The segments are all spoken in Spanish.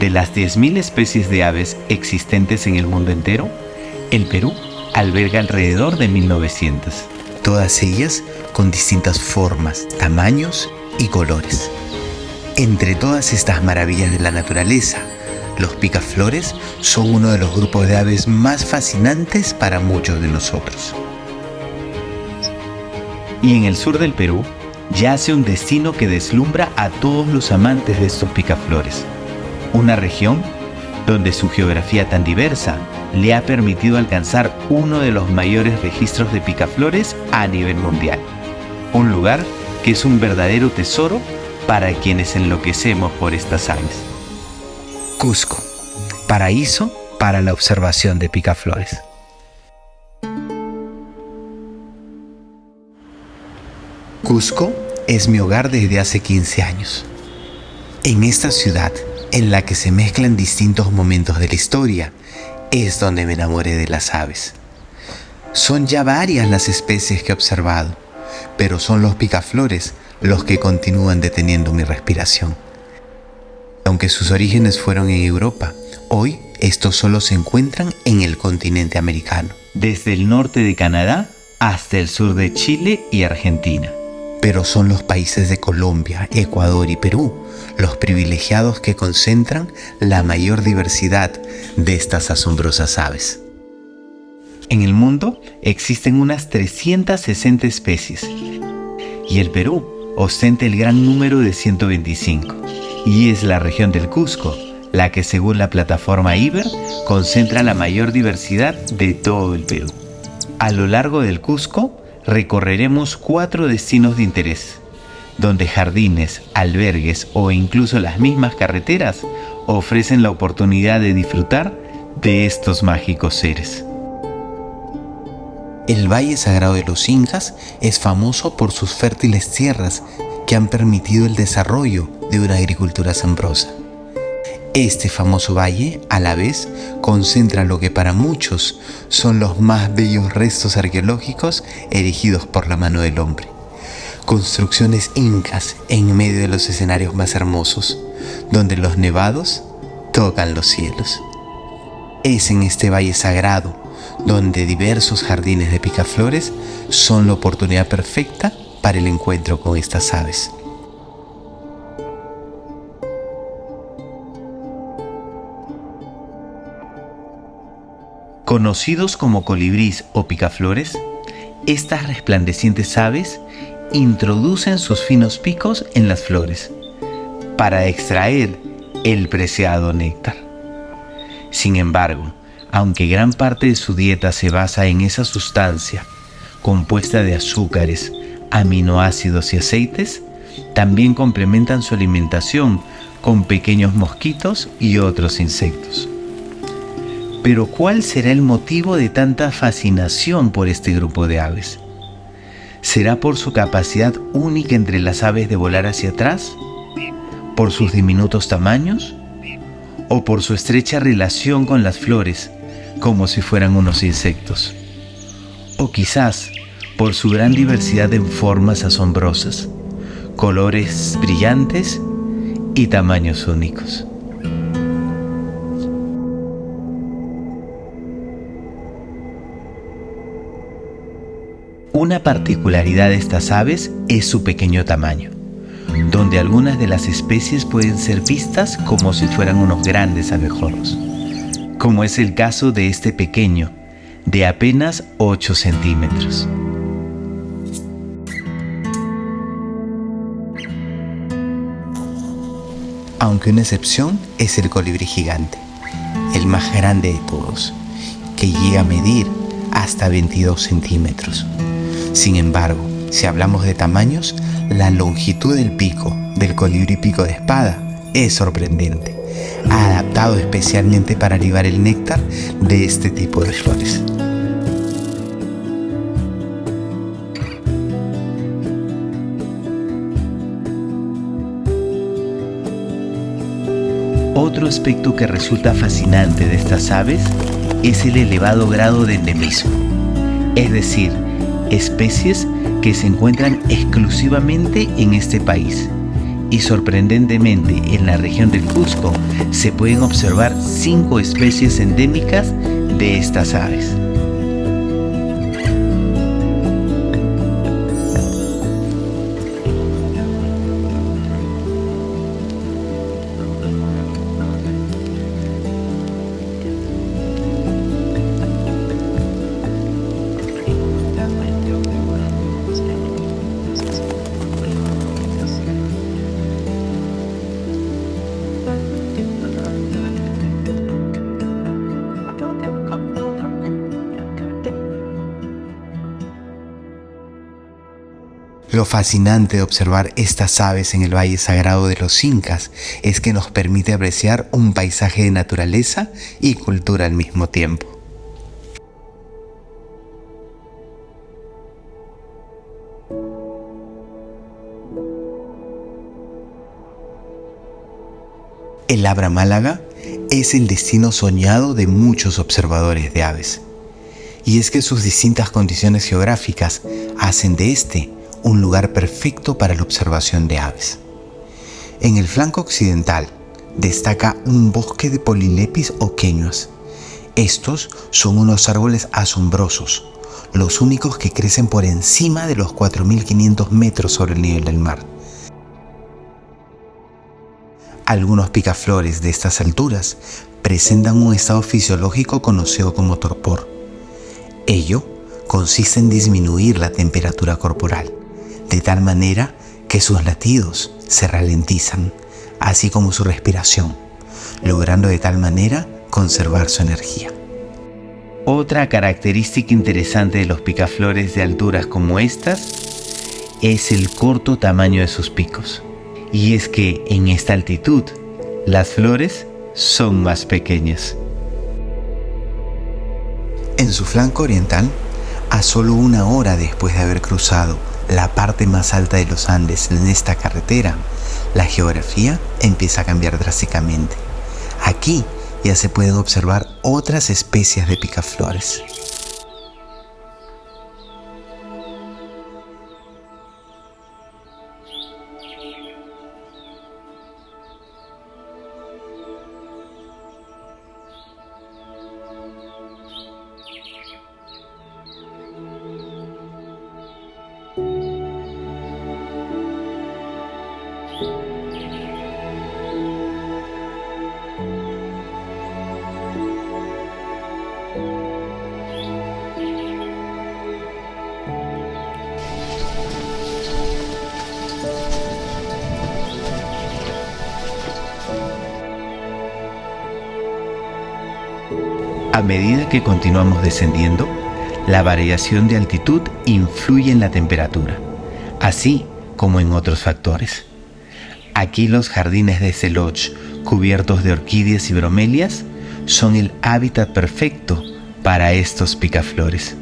De las 10.000 especies de aves existentes en el mundo entero, el Perú alberga alrededor de 1.900. Todas ellas con distintas formas, tamaños y colores. Entre todas estas maravillas de la naturaleza, los picaflores son uno de los grupos de aves más fascinantes para muchos de nosotros. Y en el sur del Perú yace un destino que deslumbra a todos los amantes de estos picaflores. Una región donde su geografía tan diversa le ha permitido alcanzar uno de los mayores registros de picaflores a nivel mundial. Un lugar que es un verdadero tesoro para quienes enloquecemos por estas aves. Cusco, paraíso para la observación de picaflores. Cusco es mi hogar desde hace 15 años. En esta ciudad, en la que se mezclan distintos momentos de la historia, es donde me enamoré de las aves. Son ya varias las especies que he observado, pero son los picaflores los que continúan deteniendo mi respiración. Aunque sus orígenes fueron en Europa, hoy estos solo se encuentran en el continente americano, desde el norte de Canadá hasta el sur de Chile y Argentina. Pero son los países de Colombia, Ecuador y Perú los privilegiados que concentran la mayor diversidad de estas asombrosas aves. En el mundo existen unas 360 especies y el Perú ostenta el gran número de 125, y es la región del Cusco la que, según la plataforma IBER, concentra la mayor diversidad de todo el Perú. A lo largo del Cusco recorreremos 4 destinos de interés, donde jardines, albergues o incluso las mismas carreteras ofrecen la oportunidad de disfrutar de estos mágicos seres. El Valle Sagrado de los Incas es famoso por sus fértiles tierras que han permitido el desarrollo de una agricultura asombrosa. Este famoso valle, a la vez, concentra lo que para muchos son los más bellos restos arqueológicos erigidos por la mano del hombre. Construcciones incas en medio de los escenarios más hermosos, donde los nevados tocan los cielos. Es en este valle sagrado donde diversos jardines de picaflores son la oportunidad perfecta para el encuentro con estas aves. Conocidos como colibrís o picaflores, estas resplandecientes aves introducen sus finos picos en las flores para extraer el preciado néctar. Sin embargo, aunque gran parte de su dieta se basa en esa sustancia compuesta de azúcares, aminoácidos y aceites, también complementan su alimentación con pequeños mosquitos y otros insectos. Pero ¿cuál será el motivo de tanta fascinación por este grupo de aves? ¿Será por su capacidad única entre las aves de volar hacia atrás? ¿Por sus diminutos tamaños? ¿O por su estrecha relación con las flores, como si fueran unos insectos? ¿O quizás por su gran diversidad en formas asombrosas, colores brillantes y tamaños únicos? Una particularidad de estas aves es su pequeño tamaño, donde algunas de las especies pueden ser vistas como si fueran unos grandes abejorros, como es el caso de este pequeño, de apenas 8 centímetros. Aunque una excepción es el colibrí gigante, el más grande de todos, que llega a medir hasta 22 centímetros. Sin embargo, si hablamos de tamaños, la longitud del pico del colibrí pico de espada es sorprendente, adaptado especialmente para libar el néctar de este tipo de flores. Otro aspecto que resulta fascinante de estas aves es el elevado grado de endemismo, es decir, especies que se encuentran exclusivamente en este país y sorprendentemente en la región del Cusco se pueden observar 5 especies endémicas de estas aves. Lo fascinante de observar estas aves en el Valle Sagrado de los Incas es que nos permite apreciar un paisaje de naturaleza y cultura al mismo tiempo. El Abra Málaga es el destino soñado de muchos observadores de aves. Y es que sus distintas condiciones geográficas hacen de este un lugar perfecto para la observación de aves. En el flanco occidental destaca un bosque de Polylepis o queñuas. Estos son unos árboles asombrosos, los únicos que crecen por encima de los 4.500 metros sobre el nivel del mar. Algunos picaflores de estas alturas presentan un estado fisiológico conocido como torpor. Ello consiste en disminuir la temperatura corporal, de tal manera que sus latidos se ralentizan, así como su respiración, logrando de tal manera conservar su energía. Otra característica interesante de los picaflores de alturas como estas es el corto tamaño de sus picos. Y es que en esta altitud, las flores son más pequeñas. En su flanco oriental, a solo 1 hora después de haber cruzado la parte más alta de los Andes en esta carretera, la geografía empieza a cambiar drásticamente. Aquí ya se pueden observar otras especies de picaflores. A medida que continuamos descendiendo, la variación de altitud influye en la temperatura, así como en otros factores. Aquí los jardines de Seloch, cubiertos de orquídeas y bromelias, son el hábitat perfecto para estos picaflores.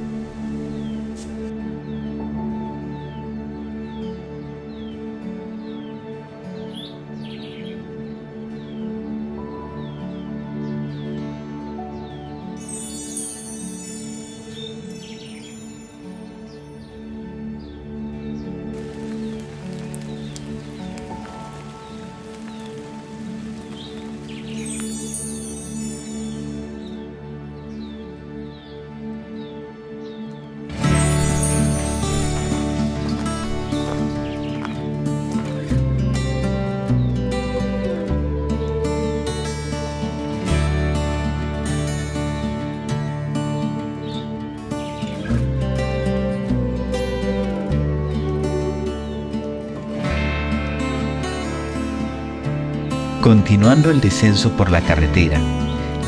Continuando el descenso por la carretera,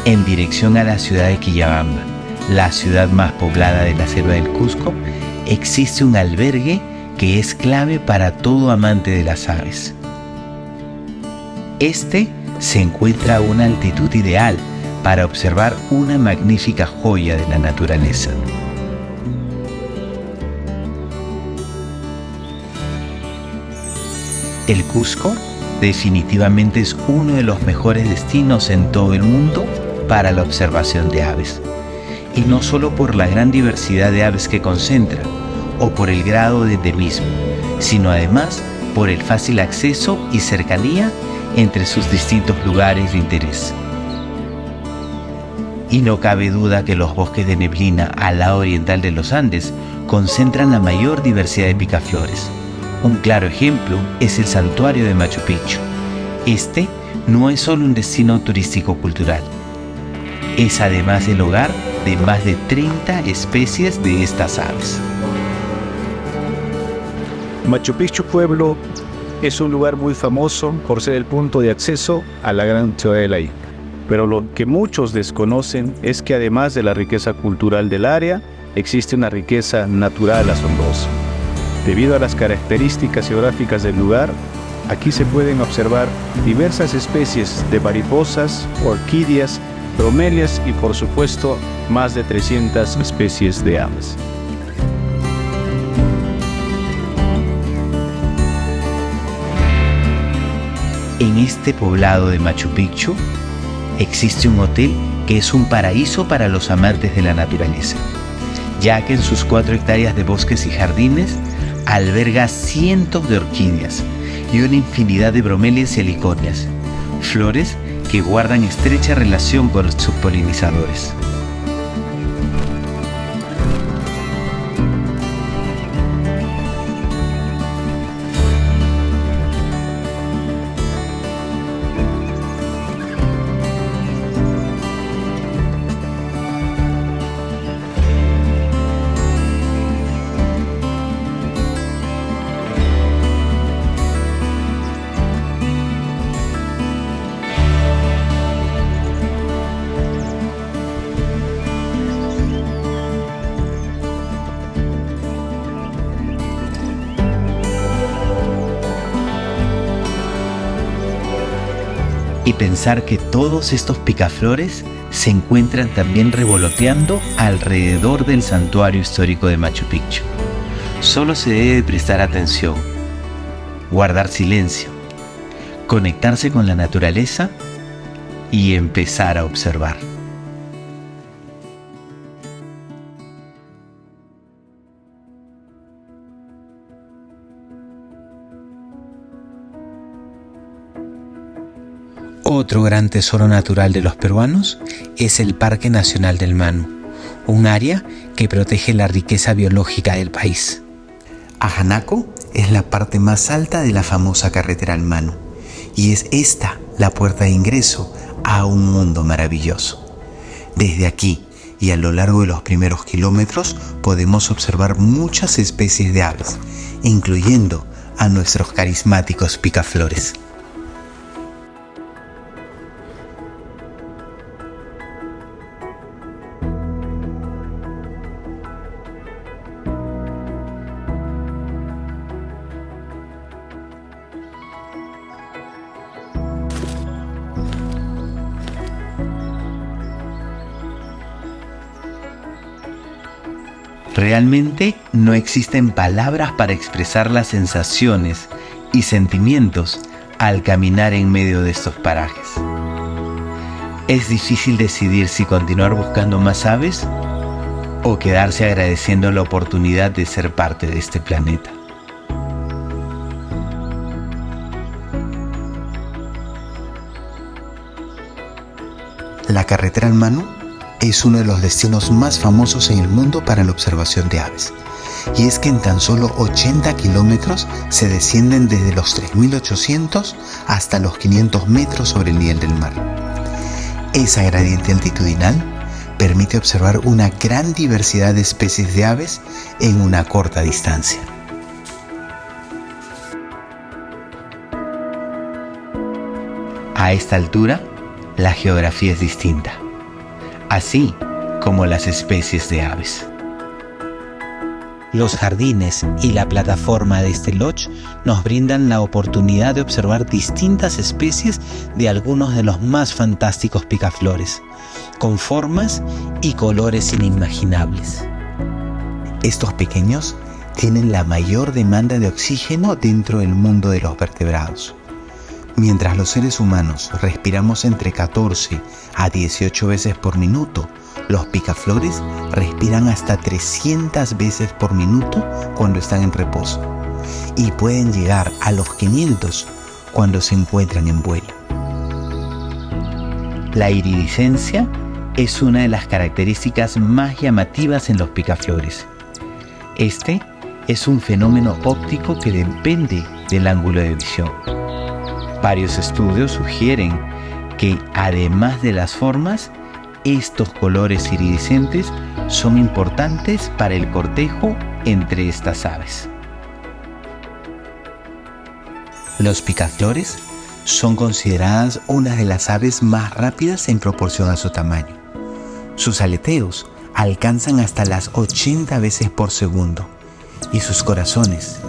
en dirección a la ciudad de Quillabamba, la ciudad más poblada de la selva del Cusco, existe un albergue que es clave para todo amante de las aves. Este se encuentra a una altitud ideal para observar una magnífica joya de la naturaleza. El Cusco definitivamente es uno de los mejores destinos en todo el mundo para la observación de aves. Y no solo por la gran diversidad de aves que concentra o por el grado de endemismo, sino además por el fácil acceso y cercanía entre sus distintos lugares de interés. Y no cabe duda que los bosques de neblina al lado oriental de los Andes concentran la mayor diversidad de picaflores. Un claro ejemplo es el santuario de Machu Picchu. Este no es solo un destino turístico-cultural, es además el hogar de más de 30 especies de estas aves. Machu Picchu Pueblo es un lugar muy famoso por ser el punto de acceso a la gran ciudad de la Inca. Pero lo que muchos desconocen es que además de la riqueza cultural del área, existe una riqueza natural asombrosa. Debido a las características geográficas del lugar, aquí se pueden observar diversas especies de mariposas, orquídeas, bromelias y por supuesto más de 300 especies de aves. En este poblado de Machu Picchu existe un hotel que es un paraíso para los amantes de la naturaleza, ya que en sus 4 hectáreas de bosques y jardines alberga cientos de orquídeas y una infinidad de bromelias y heliconias, flores que guardan estrecha relación con sus polinizadores. Y pensar que todos estos picaflores se encuentran también revoloteando alrededor del santuario histórico de Machu Picchu. Solo se debe prestar atención, guardar silencio, conectarse con la naturaleza y empezar a observar. Otro gran tesoro natural de los peruanos es el Parque Nacional del Manu, un área que protege la riqueza biológica del país. Ajanaco es la parte más alta de la famosa carretera al Manu, y es esta la puerta de ingreso a un mundo maravilloso. Desde aquí y a lo largo de los primeros kilómetros podemos observar muchas especies de aves, incluyendo a nuestros carismáticos picaflores. Realmente no existen palabras para expresar las sensaciones y sentimientos al caminar en medio de estos parajes. Es difícil decidir si continuar buscando más aves o quedarse agradeciendo la oportunidad de ser parte de este planeta. La carretera al Manu es uno de los destinos más famosos en el mundo para la observación de aves. Y es que en tan solo 80 kilómetros se descienden desde los 3.800 hasta los 500 metros sobre el nivel del mar. Esa gradiente altitudinal permite observar una gran diversidad de especies de aves en una corta distancia. A esta altura, la geografía es distinta, así como las especies de aves. Los jardines y la plataforma de este lodge nos brindan la oportunidad de observar distintas especies de algunos de los más fantásticos picaflores, con formas y colores inimaginables. Estos pequeños tienen la mayor demanda de oxígeno dentro del mundo de los vertebrados. Mientras los seres humanos respiramos entre 14 a 18 veces por minuto, los picaflores respiran hasta 300 veces por minuto cuando están en reposo. y pueden llegar a los 500 cuando se encuentran en vuelo. La iridiscencia es una de las características más llamativas en los picaflores. Este es un fenómeno óptico que depende del ángulo de visión. Varios estudios sugieren que, además de las formas, estos colores iridiscentes son importantes para el cortejo entre estas aves. Los picaflores son consideradas una de las aves más rápidas en proporción a su tamaño. Sus aleteos alcanzan hasta las 80 veces por segundo y sus corazones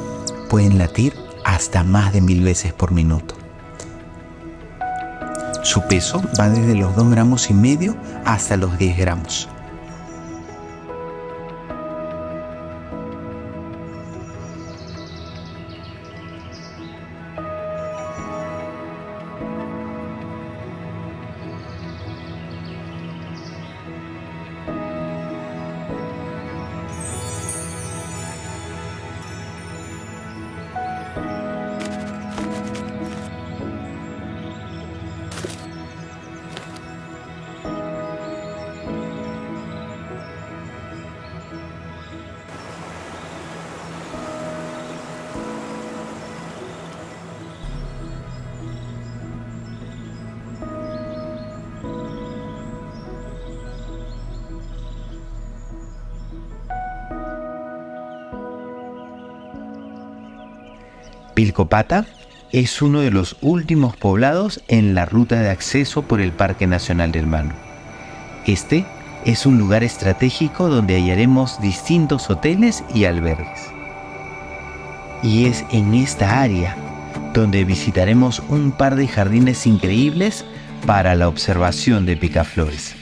pueden latir hasta más de 1000 veces por minuto. Su peso va desde los 2,5 gramos hasta los 10 gramos. Vilcopata es uno de los últimos poblados en la ruta de acceso por el Parque Nacional del Manu. Este es un lugar estratégico donde hallaremos distintos hoteles y albergues. Y es en esta área donde visitaremos un par de jardines increíbles para la observación de picaflores.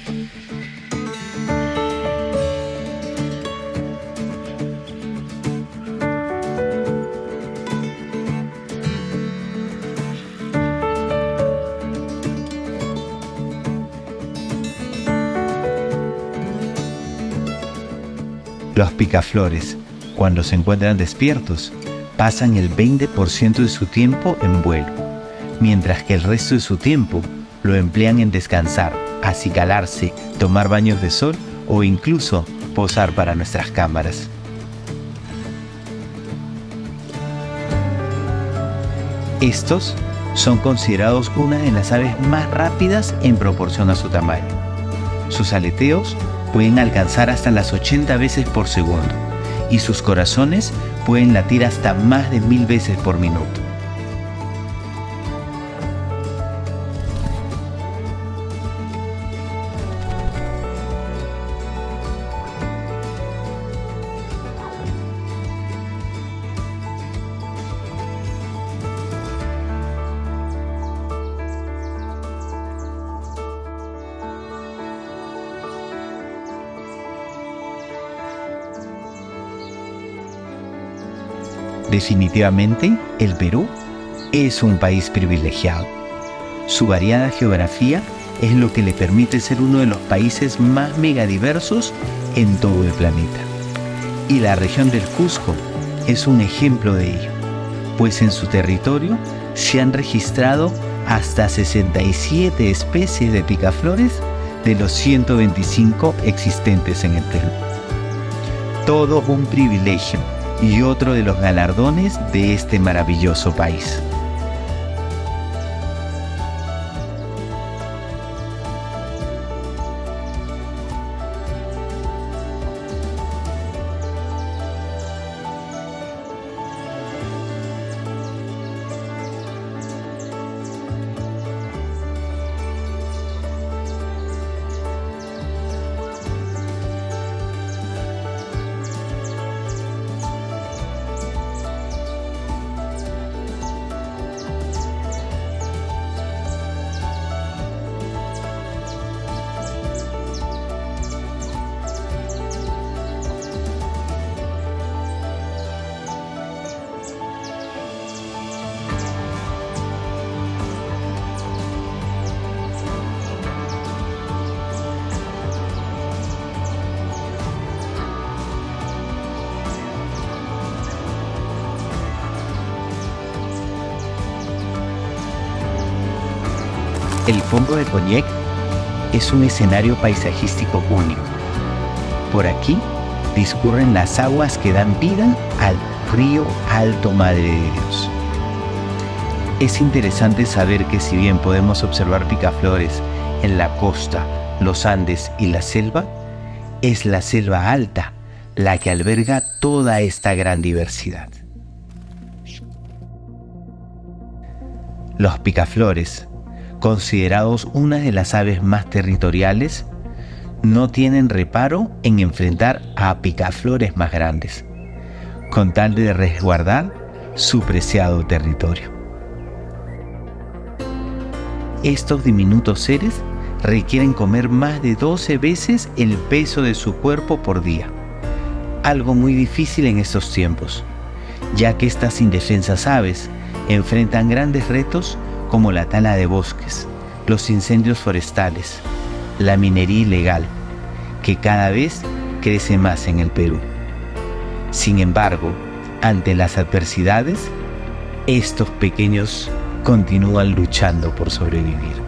Los picaflores, cuando se encuentran despiertos, pasan el 20% de su tiempo en vuelo, mientras que el resto de su tiempo lo emplean en descansar, acicalarse, tomar baños de sol o incluso posar para nuestras cámaras. Estos son considerados una de las aves más rápidas en proporción a su tamaño. Sus aleteos pueden alcanzar hasta las 80 veces por segundo y sus corazones pueden latir hasta más de 1000 veces por minuto. Definitivamente, el Perú es un país privilegiado. Su variada geografía es lo que le permite ser uno de los países más megadiversos en todo el planeta. Y la región del Cusco es un ejemplo de ello, pues en su territorio se han registrado hasta 67 especies de picaflores de los 125 existentes en el Perú. Todo un privilegio y otro de los galardones de este maravilloso país. El fondo de Coñec es un escenario paisajístico único. Por aquí discurren las aguas que dan vida al río Alto Madre de Dios. Es interesante saber que si bien podemos observar picaflores en la costa, los Andes y la selva, es la selva alta la que alberga toda esta gran diversidad. Los picaflores, considerados una de las aves más territoriales, no tienen reparo en enfrentar a picaflores más grandes, con tal de resguardar su preciado territorio. Estos diminutos seres requieren comer más de 12 veces el peso de su cuerpo por día, algo muy difícil en estos tiempos, ya que estas indefensas aves enfrentan grandes retos como la tala de bosques, los incendios forestales, la minería ilegal, que cada vez crece más en el Perú. Sin embargo, ante las adversidades, estos pequeños continúan luchando por sobrevivir.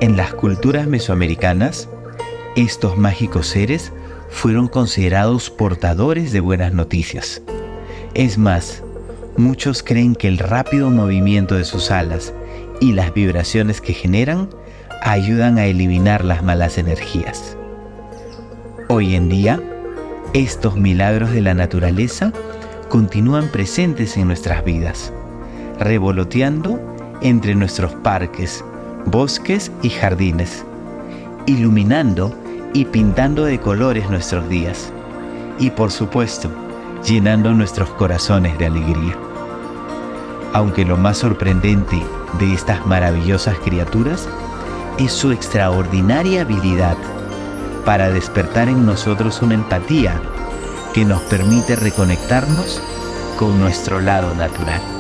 En las culturas mesoamericanas, estos mágicos seres fueron considerados portadores de buenas noticias. Es más, muchos creen que el rápido movimiento de sus alas y las vibraciones que generan ayudan a eliminar las malas energías. Hoy en día, estos milagros de la naturaleza continúan presentes en nuestras vidas, revoloteando entre nuestros parques, bosques y jardines, iluminando y pintando de colores nuestros días y, por supuesto, llenando nuestros corazones de alegría. Aunque lo más sorprendente de estas maravillosas criaturas es su extraordinaria habilidad para despertar en nosotros una empatía que nos permite reconectarnos con nuestro lado natural.